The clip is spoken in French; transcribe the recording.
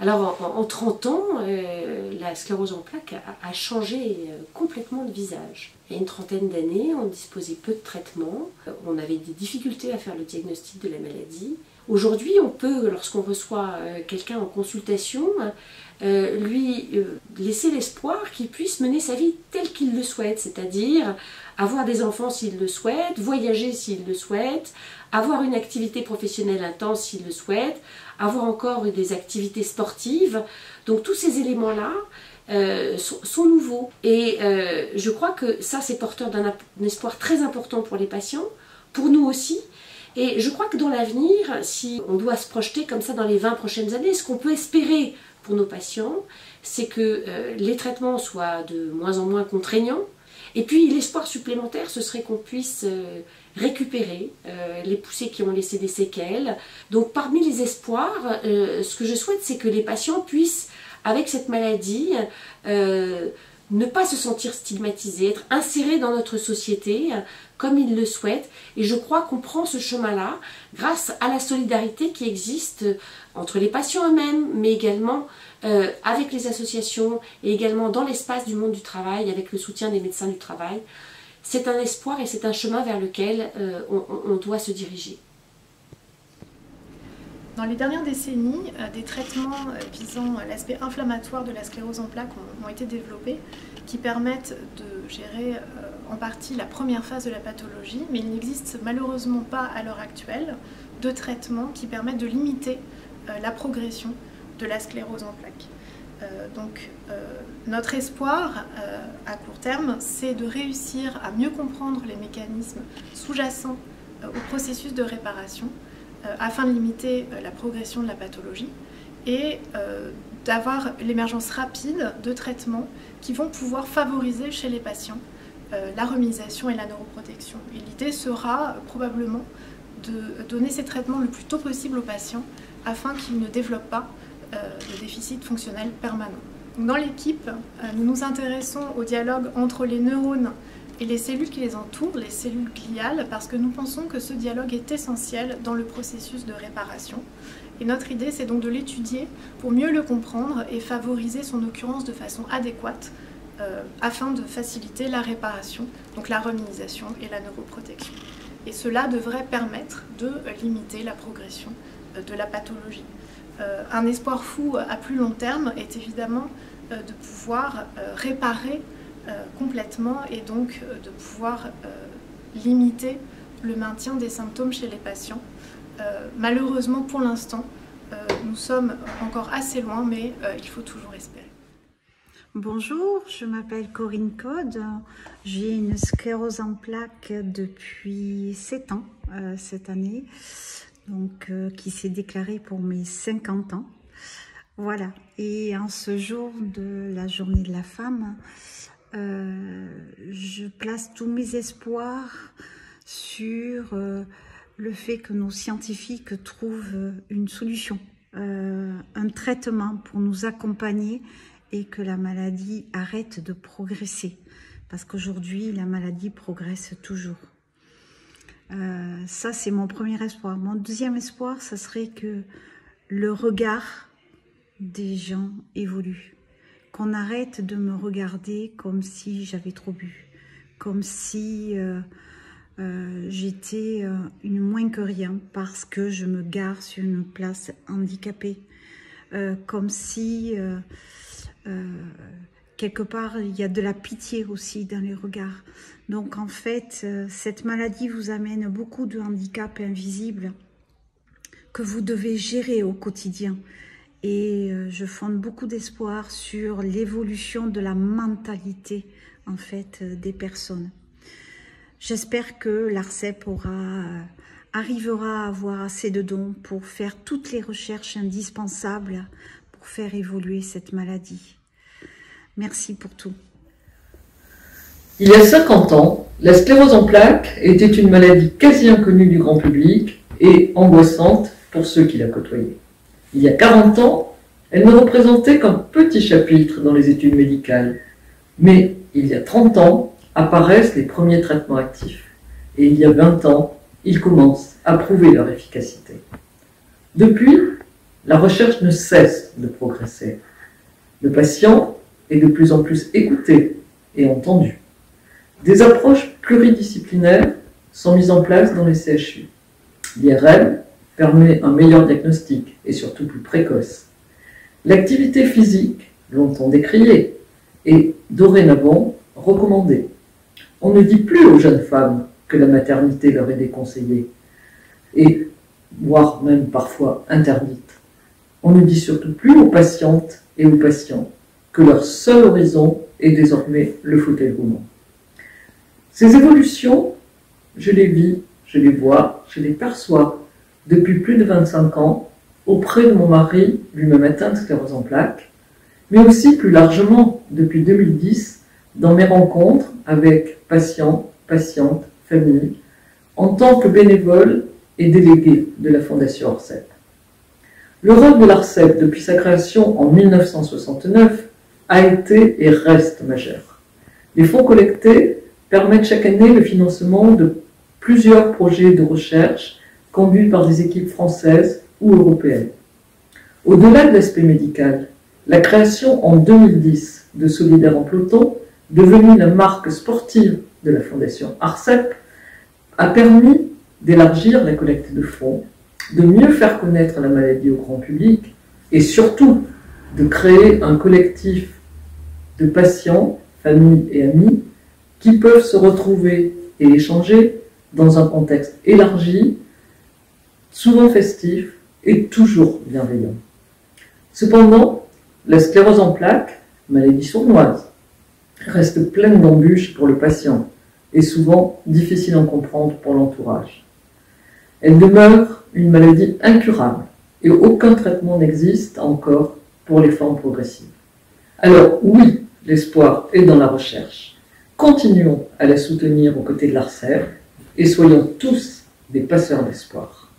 Alors en 30 ans, la sclérose en plaques a changé complètement de visage. Il y a une trentaine d'années, on disposait peu de traitements, on avait des difficultés à faire le diagnostic de la maladie. Aujourd'hui, on peut, lorsqu'on reçoit quelqu'un en consultation, lui laisser l'espoir qu'il puisse mener sa vie telle qu'il le souhaite, c'est-à-dire avoir des enfants s'il le souhaite, voyager s'il le souhaite, avoir une activité professionnelle intense s'il le souhaite, avoir encore des activités sportives. Donc tous ces éléments-là sont nouveaux. Et je crois que ça, c'est porteur d'un espoir très important pour les patients, pour nous aussi. Et je crois que dans l'avenir, si on doit se projeter comme ça dans les 20 prochaines années, ce qu'on peut espérer pour nos patients, c'est que les traitements soient de moins en moins contraignants. Et puis l'espoir supplémentaire, ce serait qu'on puisse récupérer les poussées qui ont laissé des séquelles. Donc parmi les espoirs, ce que je souhaite, c'est que les patients puissent, avec cette maladie, ne pas se sentir stigmatisés, être insérés dans notre société comme ils le souhaitent. Et je crois qu'on prend ce chemin-là grâce à la solidarité qui existe entre les patients eux-mêmes, mais également avec les associations et également dans l'espace du monde du travail, avec le soutien des médecins du travail. C'est un espoir et c'est un chemin vers lequel on doit se diriger. Dans les dernières décennies, des traitements visant l'aspect inflammatoire de la sclérose en plaques ont été développés qui permettent de gérer en partie la première phase de la pathologie, mais il n'existe malheureusement pas à l'heure actuelle de traitements qui permettent de limiter la progression de la sclérose en plaques. Notre espoir à court terme, c'est de réussir à mieux comprendre les mécanismes sous-jacents au processus de réparation afin de limiter la progression de la pathologie et d'avoir l'émergence rapide de traitements qui vont pouvoir favoriser chez les patients la remisation et la neuroprotection. Et l'idée sera probablement de donner ces traitements le plus tôt possible aux patients afin qu'ils ne développent pas de déficit fonctionnel permanent. Dans l'équipe, nous nous intéressons au dialogue entre les neurones et les cellules qui les entourent, les cellules gliales, parce que nous pensons que ce dialogue est essentiel dans le processus de réparation. Et notre idée, c'est donc de l'étudier pour mieux le comprendre et favoriser son occurrence de façon adéquate afin de faciliter la réparation, donc la remininisation et la neuroprotection. Et cela devrait permettre de limiter la progression de la pathologie. Un espoir fou à plus long terme est évidemment de pouvoir réparer complètement et donc de pouvoir limiter le maintien des symptômes chez les patients. Malheureusement, pour l'instant, nous sommes encore assez loin, mais il faut toujours espérer. Bonjour, je m'appelle Corinne Code. J'ai une sclérose en plaques depuis 7 ans cette année, donc qui s'est déclarée pour mes 50 ans. Voilà, et en ce jour de la journée de la femme, je place tous mes espoirs sur le fait que nos scientifiques trouvent une solution, un traitement pour nous accompagner et que la maladie arrête de progresser. Parce qu'aujourd'hui, la maladie progresse toujours. Ça, c'est mon premier espoir. Mon deuxième espoir, ça serait que le regard des gens évolue. Qu'on arrête de me regarder comme si j'avais trop bu. Comme si j'étais une moins que rien parce que je me gare sur une place handicapée. Comme si... quelque part, il y a de la pitié aussi dans les regards. Donc en fait, cette maladie vous amène beaucoup de handicaps invisibles que vous devez gérer au quotidien. Et je fonde beaucoup d'espoir sur l'évolution de la mentalité en fait des personnes. J'espère que l'ARCEP arrivera à avoir assez de dons pour faire toutes les recherches indispensables pour faire évoluer cette maladie. Merci pour tout. Il y a 50 ans, la sclérose en plaques était une maladie quasi inconnue du grand public et angoissante pour ceux qui la côtoyaient. Il y a 40 ans, elle ne représentait qu'un petit chapitre dans les études médicales. Mais il y a 30 ans, apparaissent les premiers traitements actifs. Et il y a 20 ans, ils commencent à prouver leur efficacité. Depuis, la recherche ne cesse de progresser. Le patient est de plus en plus écouté et entendu. Des approches pluridisciplinaires sont mises en place dans les CHU. L'IRM permet un meilleur diagnostic et surtout plus précoce. L'activité physique, longtemps décriée, est dorénavant recommandée. On ne dit plus aux jeunes femmes que la maternité leur est déconseillée, et voire même parfois interdite. On ne dit surtout plus aux patientes et aux patients que leur seul horizon est désormais le fauteuil roulant. Ces évolutions, je les vis, je les vois, je les perçois depuis plus de 25 ans auprès de mon mari, lui-même atteint de sclérose en plaques, mais aussi plus largement depuis 2010 dans mes rencontres avec patients, patientes, familles, en tant que bénévole et délégué de la Fondation ARCEP. Le rôle de l'ARCEP depuis sa création en 1969 a été et reste majeur. Les fonds collectés permettent chaque année le financement de plusieurs projets de recherche conduits par des équipes françaises ou européennes. Au-delà de l'aspect médical, la création en 2010 de Solidaires en peloton, devenue la marque sportive de la Fondation ARCEP, a permis d'élargir la collecte de fonds, de mieux faire connaître la maladie au grand public et surtout de créer un collectif de patients, familles et amis qui peuvent se retrouver et échanger dans un contexte élargi, souvent festif et toujours bienveillant. Cependant, la sclérose en plaques, maladie sournoise, reste pleine d'embûches pour le patient et souvent difficile à comprendre pour l'entourage. Elle demeure une maladie incurable et aucun traitement n'existe encore pour les formes progressives. Alors oui, l'espoir est dans la recherche. Continuons à la soutenir aux côtés de l'ARCEP et soyons tous des passeurs d'espoir.